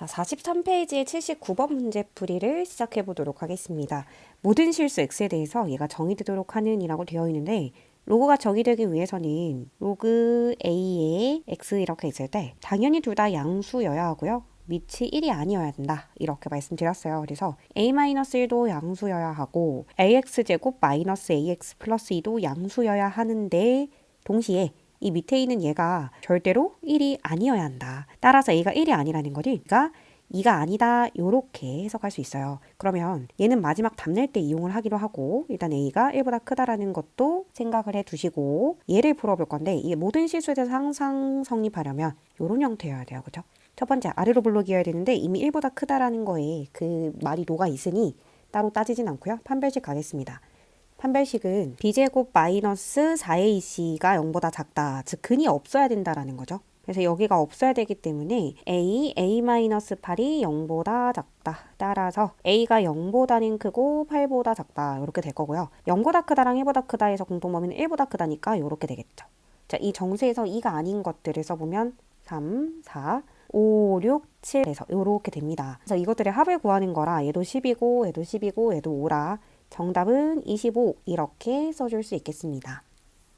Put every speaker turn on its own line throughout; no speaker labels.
자, 43페이지의 79번 문제 풀이를 시작해 보도록 하겠습니다. 모든 실수 x에 대해서 얘가 정의되도록 하는 이라고 되어 있는데 로그가 정의되기 위해서는 로그 a의 x 이렇게 있을 때 당연히 둘 다 양수여야 하고요. 밑이 1이 아니어야 된다. 이렇게 말씀드렸어요. 그래서 a-1도 양수여야 하고 ax제곱 마이너스 ax 플러스 2도 양수여야 하는데 동시에 이 밑에 있는 얘가 절대로 1이 아니어야 한다. 따라서 a가 1이 아니라는 거지. 그러니까 2가 아니다. 요렇게 해석할 수 있어요. 그러면 얘는 마지막 답 낼 때 이용을 하기로 하고 일단 a가 1보다 크다라는 것도 생각을 해두시고 얘를 풀어볼 건데 이게 모든 실수에 대해서 항상 성립하려면 요런 형태여야 돼요. 그죠? 첫 번째 아래로 블록이어야 되는데 이미 1보다 크다라는 거에 그 말이 녹아 있으니 따로 따지진 않고요. 판별식 가겠습니다. 판별식은 b제곱 마이너스 4ac가 0보다 작다. 즉 근이 없어야 된다라는 거죠. 그래서 여기가 없어야 되기 때문에 a-8이 0보다 작다. 따라서 a가 0보다는 크고 8보다 작다. 이렇게 될 거고요. 0보다 크다랑 1보다 크다 해서 공통범위는 1보다 크다니까 이렇게 되겠죠. 자, 이 정수에서 2가 아닌 것들을 써보면 3, 4, 5, 6, 7에서 이렇게 됩니다. 그래서 이것들의 합을 구하는 거라 얘도 10이고 얘도 10이고 얘도 5라 정답은 25 이렇게 써줄 수 있겠습니다.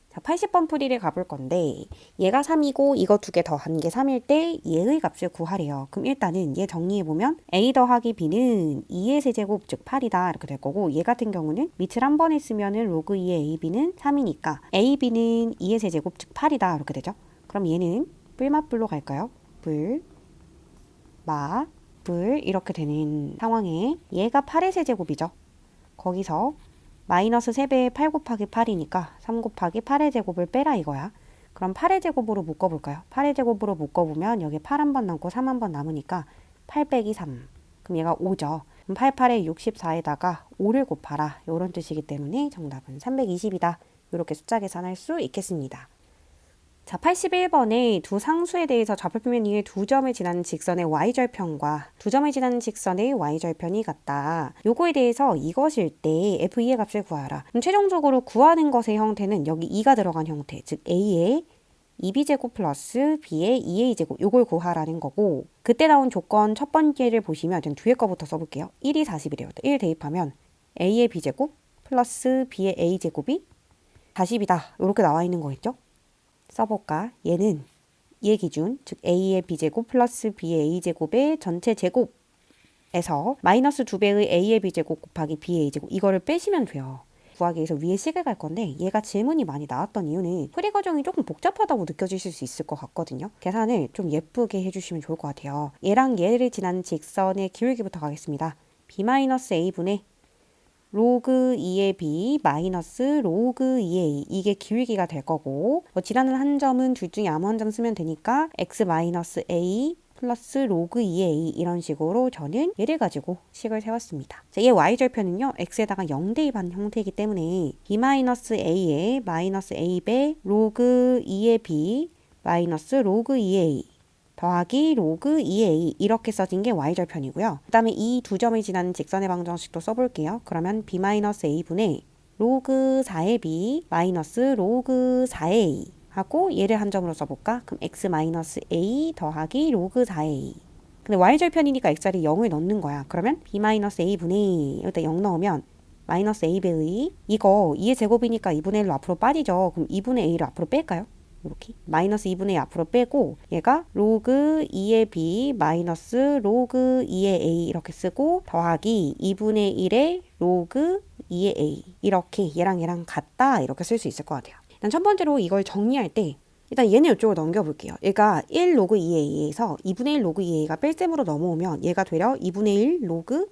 자, 80번 풀이를 가볼 건데 얘가 3이고 이거 두 개 더한 게 3일 때 얘의 값을 구하래요. 그럼 일단은 얘 정리해보면 a 더하기 b는 2의 세제곱 즉 8이다 이렇게 될 거고 얘 같은 경우는 밑을 한 번 했으면은 로그 2의 ab는 3이니까 ab는 2의 세제곱 즉 8이다 이렇게 되죠. 그럼 얘는 뿔맛뿔로 갈까요? 뿔, 마, 뿔 이렇게 되는 상황에 얘가 8의 세제곱이죠. 거기서 마이너스 3배의 8 곱하기 8이니까 3 곱하기 8의 제곱을 빼라 이거야. 그럼 8의 제곱으로 묶어볼까요? 8의 제곱으로 묶어보면 여기 8 한 번 남고 3 한 번 남으니까 8 빼기 3. 그럼 얘가 5죠. 그럼 88에 64에다가 5를 곱하라. 이런 뜻이기 때문에 정답은 320이다. 이렇게 숫자 계산할 수 있겠습니다. 자, 81번에 두 상수에 대해서 좌표표면 위에 두 점을 지나는 직선의 y절편과 두 점을 지나는 직선의 y절편이 같다. 요거에 대해서 이것일 때 f2의 값을 구하라. 그럼 최종적으로 구하는 것의 형태는 여기 2가 들어간 형태, 즉 a의 2b제곱 플러스 b의 2a제곱 요걸 구하라는 거고 그때 나온 조건 첫 번째를 보시면 전 뒤에 거부터 써볼게요. 1이 40이래요. 1 대입하면 a의 b제곱 플러스 b의 a제곱이 40이다. 이렇게 나와 있는 거겠죠? 써볼까? 얘는 얘 기준, 즉 a의 b제곱 플러스 b의 a제곱의 전체 제곱에서 마이너스 2배의 a의 b제곱 곱하기 b의 a제곱 이거를 빼시면 돼요. 구하기 위해서 위에 식을 갈 건데 얘가 질문이 많이 나왔던 이유는 풀이 과정이 조금 복잡하다고 느껴지실 수 있을 것 같거든요. 계산을 좀 예쁘게 해주시면 좋을 것 같아요. 얘랑 얘를 지나는 직선의 기울기부터 가겠습니다. b-a분의 로그 2의 b 마이너스 로그 2의 a 이게 기울기가 될 거고 뭐 지나는 한 점은 둘 중에 아무 한 점 쓰면 되니까 x 마이너스 a 플러스 로그 2의 a 이런 식으로 저는 얘를 가지고 식을 세웠습니다. 자, 얘 y절편은요 x에다가 0 대입한 형태이기 때문에 b 마이너스 a의 마이너스 a배 로그 2의 b 마이너스 로그 2의 a 더하기 로그 2a 이렇게 써진 게 y절편이고요. 그 다음에 이 두 점을 지나는 직선의 방정식도 써볼게요. 그러면 b-a분의 로그 4의 b 마이너스 로그 4의 a 하고 얘를 한 점으로 써볼까? 그럼 x-a 더하기 로그 4a 근데 y절편이니까 x자리에 0을 넣는 거야. 그러면 b-a분의 여기다 0 넣으면 마이너스 a배의 이거 2의 제곱이니까 2분의 1로 앞으로 빠지죠. 그럼 2분의 a를 앞으로 뺄까요? 이렇게 마이너스 2분의 1 앞으로 빼고 얘가 로그 2의 b 마이너스 로그 2의 a 이렇게 쓰고 더하기 2분의 1의 로그 2의 a 이렇게 얘랑 얘랑 같다 이렇게 쓸 수 있을 것 같아요. 일단 첫 번째로 이걸 정리할 때 일단 얘는 이쪽으로 넘겨볼게요. 얘가 1 로그 2의 a에서 2분의 1 로그 2의 a가 뺄셈으로 넘어오면 얘가 되려 2분의 1 로그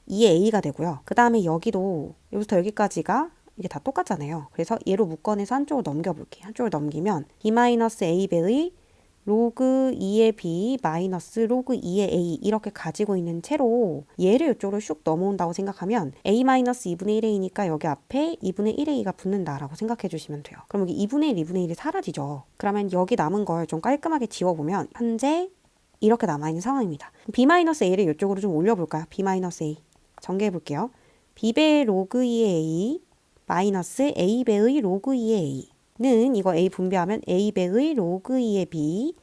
2의 a가 되고요. 그 다음에 여기도 여기부터 여기까지가 이게 다 똑같잖아요. 그래서 얘로 묶어내서 한쪽으로 넘겨볼게요. 한쪽으로 넘기면 b-a배의 로그 2의 b 마이너스 로그 2의 a 이렇게 가지고 있는 채로 얘를 이쪽으로 슉 넘어온다고 생각하면 a-2분의 1a니까 여기 앞에 2분의 1a가 붙는다라고 생각해 주시면 돼요. 그럼 여기 2분의 1, 2분의 1이 사라지죠. 그러면 여기 남은 걸 좀 깔끔하게 지워보면 현재 이렇게 남아있는 상황입니다. b-a를 이쪽으로 좀 올려볼까요? b-a 전개해볼게요. b배 로그 2의 a 마이너스 a배의 로그 2의 a는 이거 a 분배하면 a배의 로그 2의 b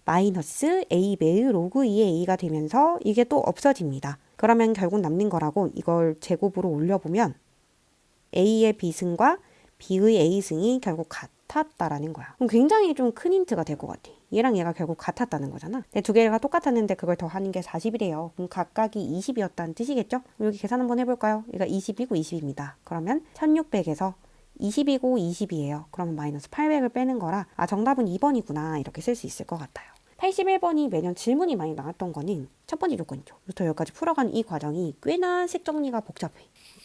마이너스 a 매의 로그 2의 a가 되면서 이게 또 없어집니다. 그러면 결국 남는 거라고 이걸 제곱으로 올려보면 a의 b승과 b의 a승이 결국 같았다라는 거야. 그럼 굉장히 좀 큰 힌트가 될 것 같아. 얘랑 얘가 결국 같았다는 거잖아. 근데 두 개가 똑같았는데 그걸 더하는 게 40이래요. 그럼 각각이 20이었다는 뜻이겠죠? 여기 계산 한번 해볼까요? 얘가 20이고 20입니다. 그러면 1600에서 20이고 20이에요. 그러면 마이너스 800을 빼는 거라 정답은 2번이구나 이렇게 쓸 수 있을 것 같아요. 81번이 매년 질문이 많이 나왔던 거는 첫 번째 조건이죠. 부터 여기까지 풀어가는 이 과정이 꽤나 식 정리가 복잡해.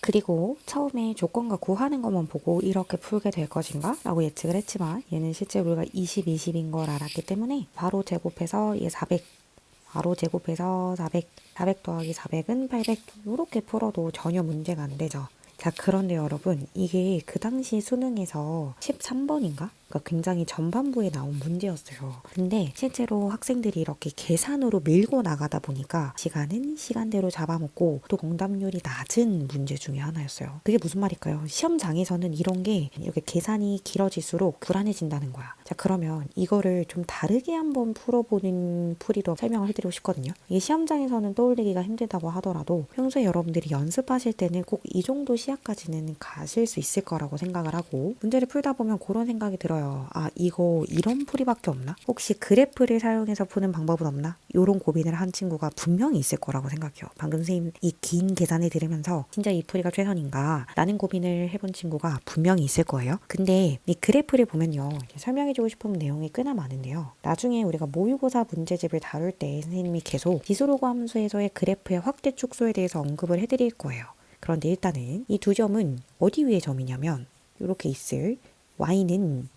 그리고 처음에 조건과 구하는 것만 보고 이렇게 풀게 될 것인가? 라고 예측을 했지만 얘는 실제 우리가 20, 20인 걸 알았기 때문에 바로 제곱해서 얘 400, 바로 제곱해서 400, 400 더하기 400은 800 이렇게 풀어도 전혀 문제가 안 되죠. 자, 그런데 여러분 이게 그 당시 수능에서 13번인가? 그러니까 굉장히 전반부에 나온 문제였어요. 근데 실제로 학생들이 이렇게 계산으로 밀고 나가다 보니까 시간은 시간대로 잡아먹고 또 정답률이 낮은 문제 중에 하나였어요. 그게 무슨 말일까요? 시험장에서는 이런 게 이렇게 계산이 길어질수록 불안해진다는 거야. 자, 그러면 이거를 좀 다르게 한번 풀어보는 풀이로 설명을 해드리고 싶거든요. 이게 시험장에서는 떠올리기가 힘들다고 하더라도 평소에 여러분들이 연습하실 때는 꼭 이 정도 시야까지는 가실 수 있을 거라고 생각을 하고 문제를 풀다 보면 그런 생각이 들어요. 이거 이런 풀이밖에 없나? 혹시 그래프를 사용해서 푸는 방법은 없나? 이런 고민을 한 친구가 분명히 있을 거라고 생각해요. 방금 선생님 이 긴 계산을 들으면서 진짜 이 풀이가 최선인가? 라는 고민을 해본 친구가 분명히 있을 거예요. 근데 이 그래프를 보면요. 설명해주고 싶은 내용이 꽤나 많은데요. 나중에 우리가 모의고사 문제집을 다룰 때 선생님이 계속 지수로그 함수에서의 그래프의 확대 축소에 대해서 언급을 해드릴 거예요. 그런데 일단은 이 두 점은 어디 위의 점이냐면 이렇게 있을 y는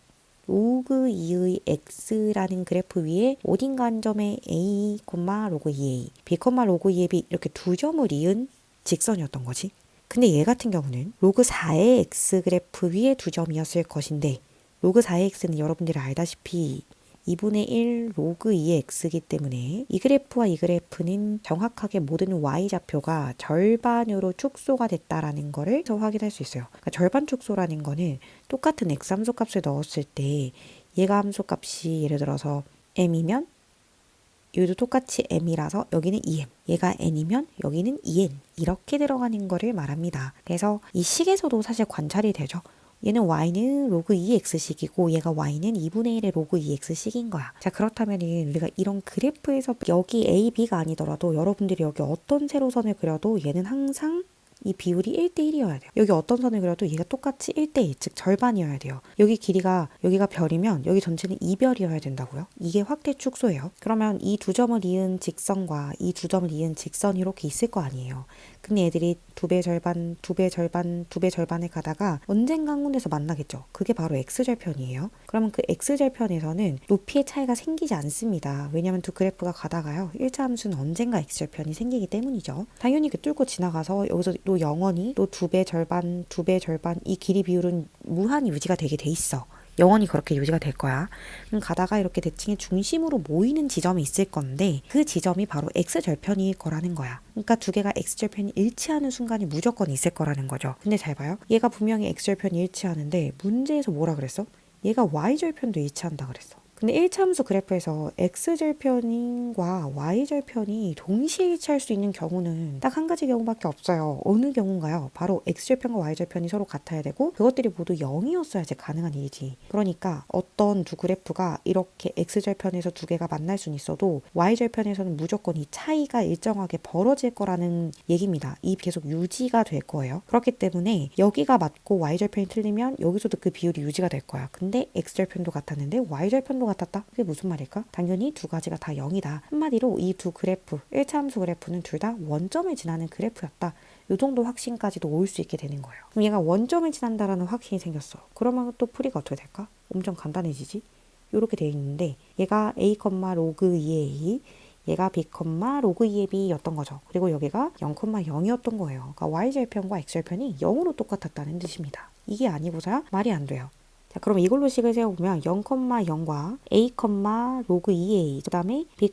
로그 2의 x라는 그래프 위에 어딘가 한 점에 a, 로그 2a, b, 로그 2ab 이렇게 두 점을 이은 직선이었던 거지. 근데 얘 같은 경우는 로그 4의 x 그래프 위에 두 점이었을 것인데 로그 4의 x는 여러분들이 알다시피 2분의 1 로그 2의 x이기 때문에 이 그래프와 이 그래프는 정확하게 모든 y좌표가 절반으로 축소가 됐다라는 거를 확인할 수 있어요. 그러니까 절반 축소라는 거는 똑같은 x 함수값을 넣었을 때 얘가 함수값이 예를 들어서 m이면 여기도 똑같이 m이라서 여기는 2m, 얘가 n이면 여기는 2n 이렇게 들어가는 거를 말합니다. 그래서 이 식에서도 사실 관찰이 되죠. 얘는 y는 로그 2x식이고 얘가 y는 2분의 1의 로그 2x식인 거야. 자, 그렇다면 우리가 이런 그래프에서 여기 a, b가 아니더라도 여러분들이 여기 어떤 세로선을 그려도 얘는 항상 이 비율이 1대1이어야 돼요. 여기 어떤 선을 그려도 얘가 똑같이 1대1, 즉 절반이어야 돼요. 여기 길이가 여기가 별이면 여기 전체는 2별이어야 된다고요. 이게 확대 축소예요. 그러면 이 두 점을 이은 직선과 이 두 점을 이은 직선이 이렇게 있을 거 아니에요. 근데 애들이 두 배 절반, 두 배 절반, 두 배 절반을 가다가 언젠가 한 군데서 만나겠죠. 그게 바로 x절편이에요. 그러면 그 x절편에서는 높이의 차이가 생기지 않습니다. 왜냐하면 두 그래프가 가다가요. 1차 함수는 언젠가 x절편이 생기기 때문이죠. 당연히 그 뚫고 지나가서 여기서 또 영원히 또 두 배 절반, 두 배 절반 이 길이 비율은 무한히 유지가 되게 돼 있어. 영원히 그렇게 유지가 될 거야. 가다가 이렇게 대칭의 중심으로 모이는 지점이 있을 건데 그 지점이 바로 x절편일 거라는 거야. 그러니까 두 개가 x절편이 일치하는 순간이 무조건 있을 거라는 거죠. 근데 잘 봐요. 얘가 분명히 x절편이 일치하는데 문제에서 뭐라 그랬어? 얘가 y절편도 일치한다 그랬어. 근데 1차 함수 그래프에서 x절편과 y절편이 동시에 일치할 수 있는 경우는 딱 한 가지 경우밖에 없어요. 어느 경우인가요? 바로 x절편과 y절편이 서로 같아야 되고 그것들이 모두 0이었어야지 가능한 일이지. 그러니까 어떤 두 그래프가 이렇게 x절편에서 두 개가 만날 수는 있어도 y절편에서는 무조건 이 차이가 일정하게 벌어질 거라는 얘기입니다. 이 계속 유지가 될 거예요. 그렇기 때문에 여기가 맞고 y절편이 틀리면 여기서도 그 비율이 유지가 될 거야. 근데 x절편도 같았는데 y절편도 같았다? 그게 무슨 말일까? 당연히 두 가지가 다 0이다. 한마디로 이 두 그래프, 1차 함수 그래프는 둘 다 원점을 지나는 그래프였다. 이 정도 확신까지도 올 수 있게 되는 거예요. 그럼 얘가 원점을 지난다라는 확신이 생겼어. 그러면 또 풀이가 어떻게 될까? 엄청 간단해지지? 이렇게 돼 있는데 얘가 a, 로그 2a, 얘가 b, 로그 2의 b였던 거죠. 그리고 여기가 0, 0이었던 거예요. 그러니까 y절편과 x절편이 0으로 똑같았다는 뜻입니다. 이게 아니고서야 말이 안 돼요. 자, 그럼 이걸로 식을 세워보면 0,0과 a, 로그 2a, 그 다음에 b,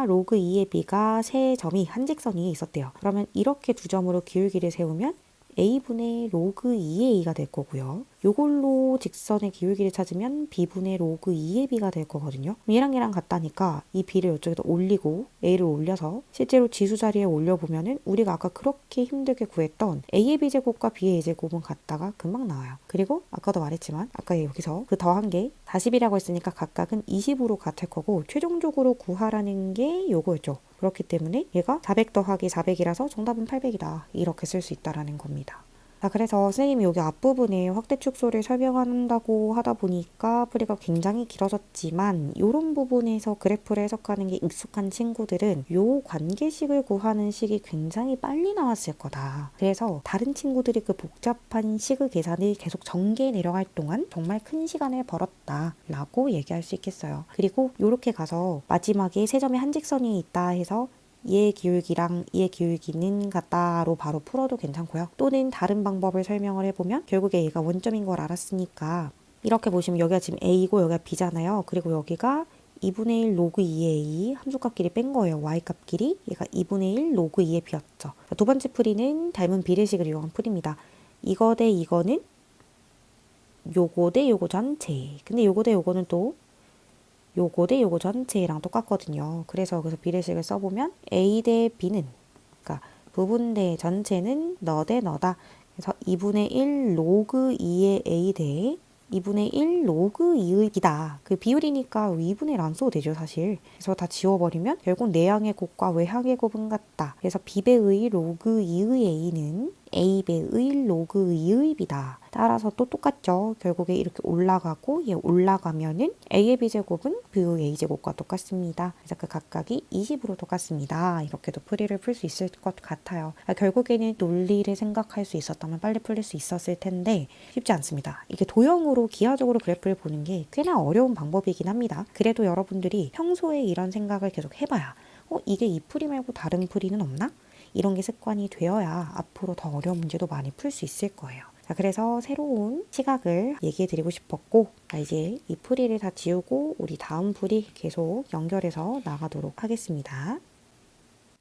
로그 2의 b가 세 점이 한 직선이 있었대요. 그러면 이렇게 두 점으로 기울기를 세우면 a분의 로그 2의 2가 될 거고요. 요걸로 직선의 기울기를 찾으면 b분의 로그 2의 b가 될 거거든요. 얘랑 같다니까 이 b를 이쪽에다 올리고 a를 올려서 실제로 지수 자리에 올려보면은 우리가 아까 그렇게 힘들게 구했던 a의 b제곱과 b의 a제곱은 같다가 금방 나와요. 그리고 아까도 말했지만 아까 여기서 그 더한 게 40이라고 했으니까 각각은 20으로 같을 거고 최종적으로 구하라는 게 요거였죠. 그렇기 때문에 얘가 400 더하기 400이라서 정답은 800이다. 이렇게 쓸 수 있다라는 겁니다. 자, 그래서 선생님이 여기 앞부분에 확대 축소를 설명한다고 하다 보니까 풀이가 굉장히 길어졌지만 이런 부분에서 그래프를 해석하는 게 익숙한 친구들은 요 관계식을 구하는 식이 굉장히 빨리 나왔을 거다. 그래서 다른 친구들이 그 복잡한 식의 계산을 계속 전개 내려갈 동안 정말 큰 시간을 벌었다 라고 얘기할 수 있겠어요. 그리고 이렇게 가서 마지막에 세 점의 한 직선이 있다 해서 얘의 기울기랑 얘의 기울기는 같다로 바로 풀어도 괜찮고요. 또는 다른 방법을 설명을 해보면 결국에 얘가 원점인 걸 알았으니까 이렇게 보시면 여기가 지금 a이고 여기가 b잖아요. 그리고 여기가 2분의 1 로그 2의 a 함수값끼리 뺀 거예요. y값끼리 얘가 2분의 1 로그 2의 b였죠. 두 번째 풀이는 닮은 비례식을 이용한 풀입니다. 이거 대 이거는 요거 대 요거 전체. 근데 요거 대 요거는 또 요거 대 요거 전체랑 똑같거든요. 그래서 여기서 비례식을 써보면 A 대 B는 그러니까 부분 대 전체는 너 대 너다. 그래서 2분의 1 로그 2의 A 대 2분의 1 로그 2의 B다. 그 비율이니까 2분의 1 안 써도 되죠 사실. 그래서 다 지워버리면 결국 내항의 곱과 외항의 곱은 같다. 그래서 B배의 로그 2의 A는 A배의 로그 2의 B다. 따라서 또 똑같죠. 결국에 이렇게 올라가고 얘 올라가면은 A의 B제곱은 B의 A제곱과 똑같습니다. 그래서 그 각각이 20으로 똑같습니다. 이렇게도 풀이를 풀 수 있을 것 같아요. 결국에는 논리를 생각할 수 있었다면 빨리 풀릴 수 있었을 텐데 쉽지 않습니다. 이게 도형으로 기하적으로 그래프를 보는 게 꽤나 어려운 방법이긴 합니다. 그래도 여러분들이 평소에 이런 생각을 계속 해봐야 이게 이 풀이 말고 다른 풀이는 없나? 이런 게 습관이 되어야 앞으로 더 어려운 문제도 많이 풀 수 있을 거예요. 자, 그래서 새로운 시각을 얘기해 드리고 싶었고 이제 이 풀이를 다 지우고 우리 다음 풀이 계속 연결해서 나가도록 하겠습니다.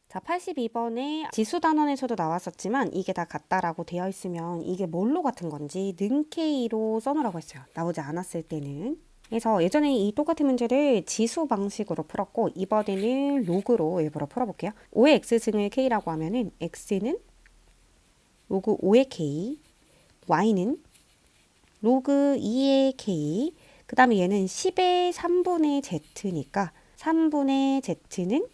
자, 82번에 지수 단원에서도 나왔었지만 이게 다 같다라고 되어 있으면 이게 뭘로 같은 건지 는 K로 써놓으라고 했어요. 나오지 않았을 때는. 그래서 예전에 이 똑같은 문제를 지수 방식으로 풀었고 이번에는 로그로 일부러 풀어볼게요. 5의 x승을 k라고 하면은 x는 로그 5의 k, y는 로그 2의 k, 그 다음에 얘는 10의 3분의 z니까 3분의 z는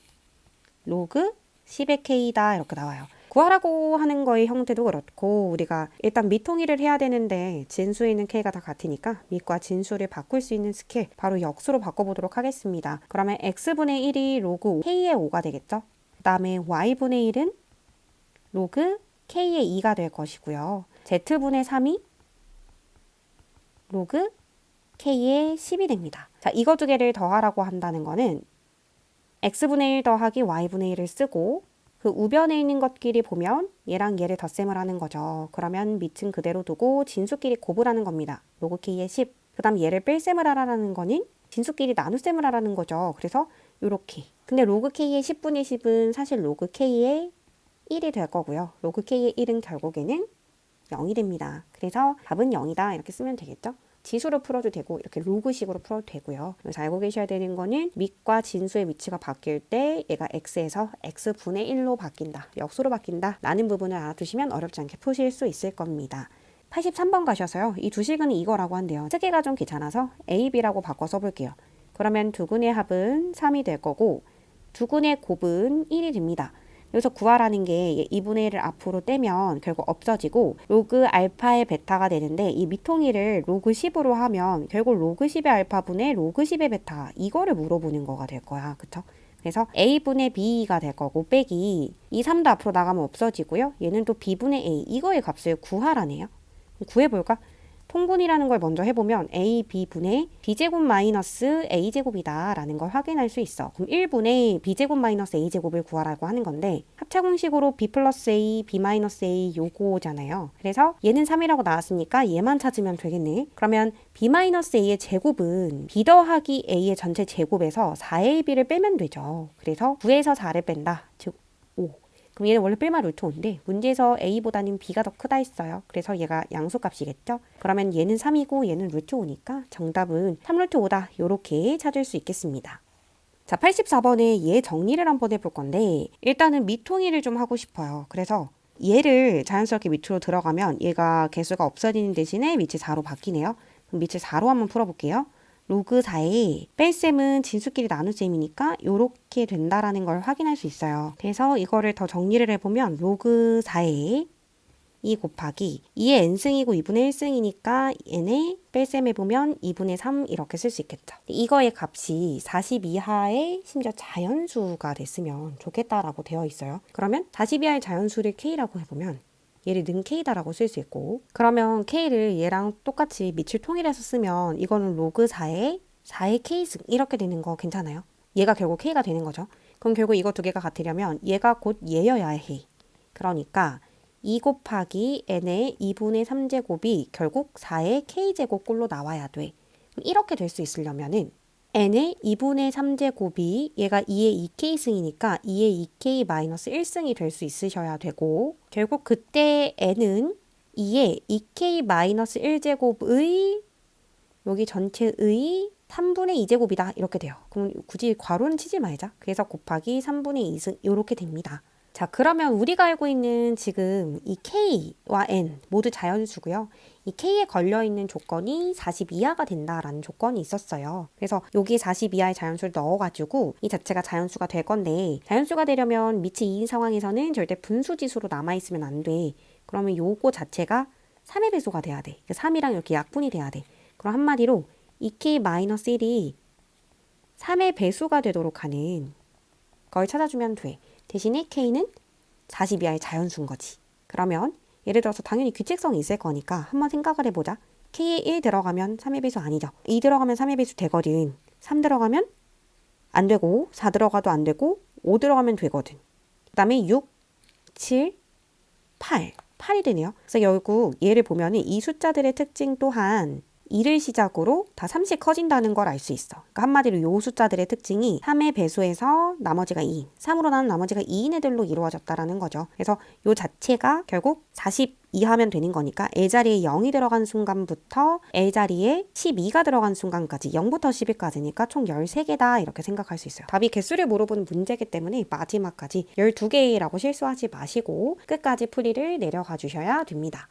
로그 10의 k다 이렇게 나와요. 구하라고 하는 거의 형태도 그렇고 우리가 일단 미통일을 해야 되는데 진수에 있는 k가 다 같으니까 밑과 진수를 바꿀 수 있는 스킬 바로 역수로 바꿔보도록 하겠습니다. 그러면 x분의 1이 로그 k의 5가 되겠죠. 그 다음에 y분의 1은 로그 k의 2가 될 것이고요. z분의 3이 로그 k의 10이 됩니다. 자, 이거 두 개를 더하라고 한다는 거는 x분의 1 더하기 y분의 1을 쓰고 그 우변에 있는 것끼리 보면 얘랑 얘를 덧셈을 하는 거죠. 그러면 밑은 그대로 두고 진수끼리 곱을 하는 겁니다. 로그 k의 10. 그 다음 얘를 뺄셈을 하라는 거는 진수끼리 나눗셈을 하라는 거죠. 그래서 요렇게. 근데 로그 k의 10분의 10은 사실 로그 k의 1이 될 거고요. 로그 k의 1은 결국에는 0이 됩니다. 그래서 답은 0이다 이렇게 쓰면 되겠죠. 지수로 풀어도 되고 이렇게 로그식으로 풀어도 되고요. 그래서 알고 계셔야 되는 거는 밑과 진수의 위치가 바뀔 때 얘가 x에서 x분의 1로 바뀐다. 역수로 바뀐다. 라는 부분을 알아두시면 어렵지 않게 푸실 수 있을 겁니다. 83번 가셔서요. 이 두 식은 이거라고 한대요. 쓰기가 좀 귀찮아서 a, b라고 바꿔 써볼게요. 그러면 두근의 합은 3이 될 거고 두근의 곱은 1이 됩니다. 여기서 구하라는 게 2분의 1을 앞으로 떼면 결국 없어지고 로그 알파의 베타가 되는데 이 미통일을 로그 10으로 하면 결국 로그 10의 알파분의 로그 10의 베타 이거를 물어보는 거가 될 거야. 그쵸? 그래서 a분의 b가 될 거고 빼기 이 3도 앞으로 나가면 없어지고요. 얘는 또 b분의 a 이거의 값을 구하라네요. 구해볼까? 통분이라는 걸 먼저 해보면 a, b분의 b제곱 마이너스 a제곱이다 라는 걸 확인할 수 있어. 그럼 1분의 b제곱 마이너스 a제곱을 구하라고 하는 건데 합차공식으로 b 플러스 a, b 마이너스 a 요거잖아요. 그래서 얘는 3이라고 나왔으니까 얘만 찾으면 되겠네. 그러면 b 마이너스 a의 제곱은 b 더하기 a의 전체 제곱에서 4ab를 빼면 되죠. 그래서 9에서 4를 뺀다. 즉 5. 그럼 얘는 원래 뿔마 루트 5인데 문제에서 a보다는 b가 더 크다 했어요. 그래서 얘가 양수값이겠죠. 그러면 얘는 3이고 얘는 루트 5니까 정답은 3루트 5다. 요렇게 찾을 수 있겠습니다. 자, 84번에 얘 정리를 한번 해볼 건데 일단은 밑통일을 좀 하고 싶어요. 그래서 얘를 자연스럽게 밑으로 들어가면 얘가 개수가 없어지는 대신에 밑이 4로 바뀌네요. 그럼 밑을 4로 한번 풀어볼게요. 로그 4에 뺄셈은 진수끼리 나눗셈이니까 요렇게 된다라는 걸 확인할 수 있어요. 그래서 이거를 더 정리를 해보면 로그 4에 2 곱하기 2의 n승이고 2분의 1승이니까 n의 뺄셈 해보면 2분의 3 이렇게 쓸 수 있겠죠. 이거의 값이 40 이하의 심지어 자연수가 됐으면 좋겠다라고 되어 있어요. 그러면 40 이하의 자연수를 k라고 해보면 얘를 는 k다라고 쓸 수 있고 그러면 k를 얘랑 똑같이 밑을 통일해서 쓰면 이거는 로그 4의 4의 k승 이렇게 되는 거 괜찮아요? 얘가 결국 k가 되는 거죠. 그럼 결국 이거 두 개가 같으려면 얘가 곧 얘여야 해. 그러니까 2 곱하기 n의 2분의 3제곱이 결국 4의 k제곱꼴로 나와야 돼. 이렇게 될 수 있으려면은 n의 2분의 3제곱이 얘가 2의 2k승이니까 2의 2k 마이너스 1승이 될 수 있으셔야 되고 결국 그때 n은 2의 2k 마이너스 1제곱의 여기 전체의 3분의 2제곱이다. 이렇게 돼요. 그럼 굳이 괄호는 치지 말자. 그래서 곱하기 3분의 2승 이렇게 됩니다. 자, 그러면 우리가 알고 있는 지금 이 k와 n 모두 자연수고요. 이 k에 걸려있는 조건이 40 이하가 된다라는 조건이 있었어요. 그래서 여기에 40 이하의 자연수를 넣어가지고 이 자체가 자연수가 될 건데 자연수가 되려면 밑이 2인 상황에서는 절대 분수지수로 남아있으면 안 돼. 그러면 요거 자체가 3의 배수가 돼야 돼. 3이랑 이렇게 약분이 돼야 돼. 그럼 한마디로 2k-1이 3의 배수가 되도록 하는 걸 찾아주면 돼. 대신에 k는 40 이하의 자연수인 거지. 그러면 예를 들어서 당연히 규칙성이 있을 거니까 한번 생각을 해보자. k에 1 들어가면 3의 배수 아니죠. 2 들어가면 3의 배수 되거든. 3 들어가면 안 되고 4 들어가도 안 되고 5 들어가면 되거든. 그 다음에 6, 7, 8. 8이 되네요. 그래서 결국 얘를 보면 이 숫자들의 특징 또한 2를 시작으로 다 3씩 커진다는 걸 알 수 있어. 그러니까 한마디로 요 숫자들의 특징이 3의 배수에서 나머지가 2인, 3으로 나눈 나머지가 2인 애들로 이루어졌다라는 거죠. 그래서 요 자체가 결국 40 이하면 되는 거니까 L자리에 0이 들어간 순간부터 L자리에 12가 들어간 순간까지 0부터 10일까지니까 총 13개다 이렇게 생각할 수 있어요. 답이 개수를 물어보는 문제이기 때문에 마지막까지 12개라고 실수하지 마시고 끝까지 풀이를 내려가 주셔야 됩니다.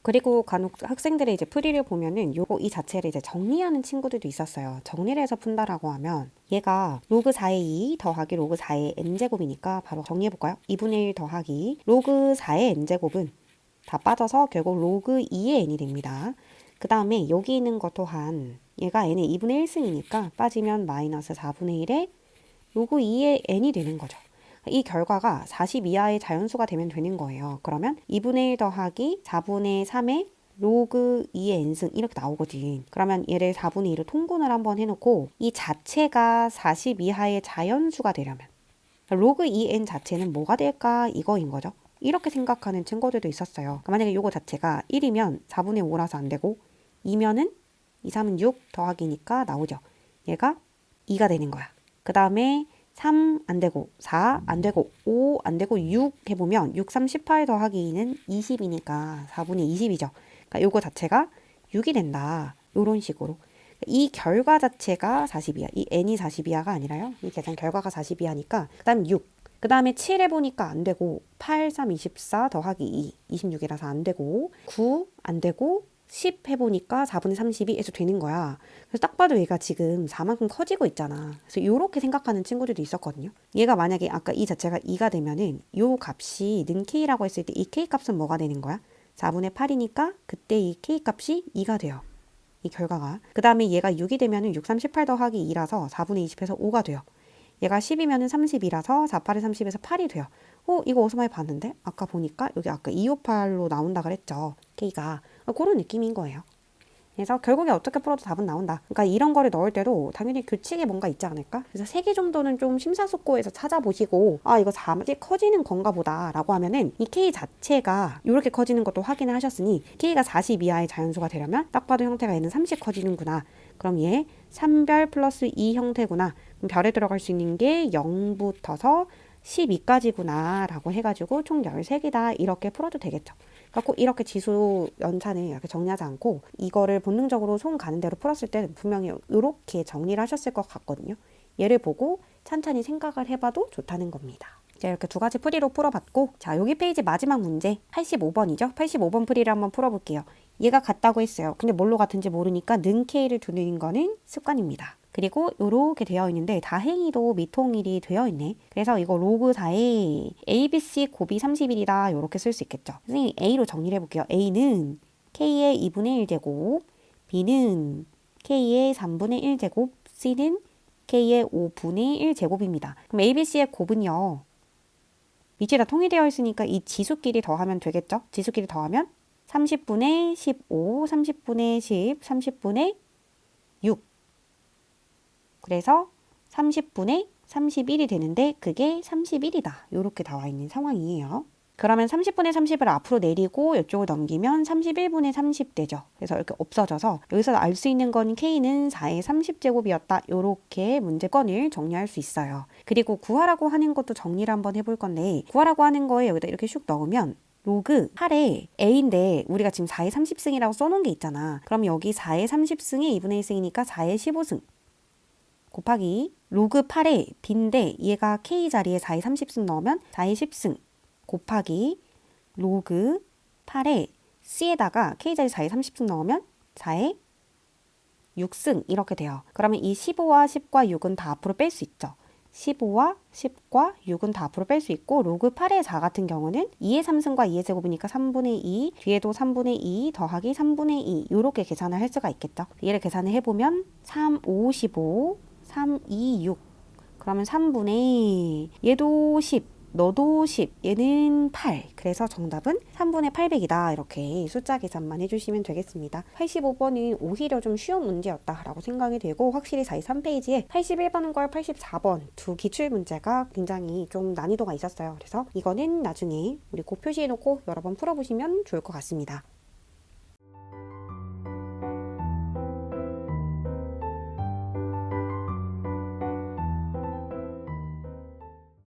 그리고 간혹 학생들의 이제 풀이를 보면은 요거 이 자체를 이제 정리하는 친구들도 있었어요. 정리를 해서 푼다라고 하면 얘가 로그 4의 2 더하기 로그 4의 n제곱이니까 바로 정리해 볼까요? 2분의 1 더하기 로그 4의 n제곱은 다 빠져서 결국 로그 2의 n이 됩니다. 그 다음에 여기 있는 것 또한 얘가 n의 2분의 1승이니까 빠지면 마이너스 4분의 1의 로그 2의 n이 되는 거죠. 이 결과가 40 이하의 자연수가 되면 되는 거예요. 그러면 2분의 1 더하기 4분의 3의 로그 2의 n승 이렇게 나오거든. 그러면 얘를 4분의 2로 통분을 한번 해놓고 이 자체가 40 이하의 자연수가 되려면 로그 2n 자체는 뭐가 될까 이거인 거죠. 이렇게 생각하는 친구들도 있었어요. 그러니까 만약에 요거 자체가 1이면 4분의 5라서 안 되고 2면은 2, 3은 6 더하기니까 나오죠. 얘가 2가 되는 거야. 그 다음에 3 안 되고 4 안 되고 5 안 되고 6 해보면 6, 3, 18 더하기 2는 20이니까 4분의 20이죠. 그러니까 요거 자체가 6이 된다. 요런 식으로. 이 결과 자체가 40이야. 이 n이 40이야가 아니라요. 이 계산 결과가 40이야니까 그 다음 6. 그 다음에 7 해보니까 안 되고 8, 3, 24 더하기 2, 26이라서 안 되고 9 안 되고 10 해보니까 4분의 32에서 되는 거야. 그래서 딱 봐도 얘가 지금 4만큼 커지고 있잖아. 그래서 이렇게 생각하는 친구들도 있었거든요. 얘가 만약에 아까 이 자체가 2가 되면은 요 값이 는 k라고 했을 때 이 k 값은 뭐가 되는 거야? 4분의 8이니까 그때 이 k 값이 2가 돼요. 이 결과가. 그 다음에 얘가 6이 되면은 6, 3, 18 더하기 2라서 4분의 20에서 5가 돼요. 얘가 10이면은 30이라서 4, 8에 30에서 8이 돼요. 이거 어디서 많이 봤는데? 아까 보니까 여기 아까 258로 나온다 그랬죠. k가. 그런 느낌인 거예요. 그래서 결국에 어떻게 풀어도 답은 나온다. 그러니까 이런 거를 넣을 때도 당연히 규칙이 뭔가 있지 않을까? 그래서 3개 정도는 좀 심사숙고해서 찾아보시고 이거 4이 커지는 건가 보다 라고 하면은 이 k 자체가 이렇게 커지는 것도 확인을 하셨으니 k가 40 이하의 자연수가 되려면 딱 봐도 형태가 얘는 30 커지는구나. 그럼 얘 3별 플러스 2 형태구나. 그럼 별에 들어갈 수 있는 게 0부터서 12까지구나 라고 해가지고 총 13개다 이렇게 풀어도 되겠죠. 그러니까 꼭 이렇게 지수 연산을 이렇게 정리하지 않고 이거를 본능적으로 손 가는 대로 풀었을 때는 분명히 이렇게 정리를 하셨을 것 같거든요. 얘를 보고 찬찬히 생각을 해봐도 좋다는 겁니다. 자, 이렇게 두 가지 풀이로 풀어봤고, 자, 여기 페이지 마지막 문제 85번이죠. 85번 풀이를 한번 풀어볼게요. 얘가 같다고 했어요. 근데 뭘로 같은지 모르니까 는 K를 두는 거는 습관입니다. 그리고 이렇게 되어 있는데 다행히도 미통일이 되어 있네. 그래서 이거 로그 4에 ABC 곱이 30일이다 이렇게 쓸 수 있겠죠. 선생님 A로 정리를 해볼게요. A는 K의 2분의 1제곱, B는 K의 3분의 1제곱, C는 K의 5분의 1제곱입니다. 그럼 ABC의 곱은요. 밑이 다 통일되어 있으니까 이 지수끼리 더하면 되겠죠. 지수끼리 더하면 30분의 15, 30분의 10, 30분의 6. 그래서 30분의 31이 되는데 그게 31이다. 이렇게 나와 있는 상황이에요. 그러면 30분의 30을 앞으로 내리고 이쪽을 넘기면 31분의 30 되죠. 그래서 이렇게 없어져서 여기서 알 수 있는 건 K는 4의 30제곱이었다. 이렇게 문제권을 정리할 수 있어요. 그리고 구하라고 하는 것도 정리를 한번 해볼 건데 구하라고 하는 거에 여기다 이렇게 슉 넣으면 로그 8에 A인데 우리가 지금 4의 30승이라고 써놓은 게 있잖아. 그럼 여기 4의 30승에 2분의 1승이니까 4의 15승. 곱하기 로그 8에 B인데 얘가 K 자리에 4의 30승 넣으면 4의 10승 곱하기 로그 8에 C에다가 K 자리 4의 30승 넣으면 4의 6승 이렇게 돼요. 그러면 이 15와 10과 6은 다 앞으로 뺄 수 있죠. 15와 10과 6은 다 앞으로 뺄 수 있고 로그 8의 4 같은 경우는 2의 3승과 2의 제곱이니까 3분의 2 뒤에도 3분의 2 더하기 3분의 2 이렇게 계산을 할 수가 있겠죠. 얘를 계산을 해보면 3, 5, 15 3, 2, 6 그러면 3분의 얘도 10 너도 10 얘는 8 그래서 정답은 3분의 800이다 이렇게 숫자 계산만 해주시면 되겠습니다. 85번은 오히려 좀 쉬운 문제였다라고 생각이 되고 확실히 43페이지에 81번과 84번 두 기출 문제가 굉장히 좀 난이도가 있었어요. 그래서 이거는 나중에 우리 꼭 표시해놓고 여러 번 풀어보시면 좋을 것 같습니다.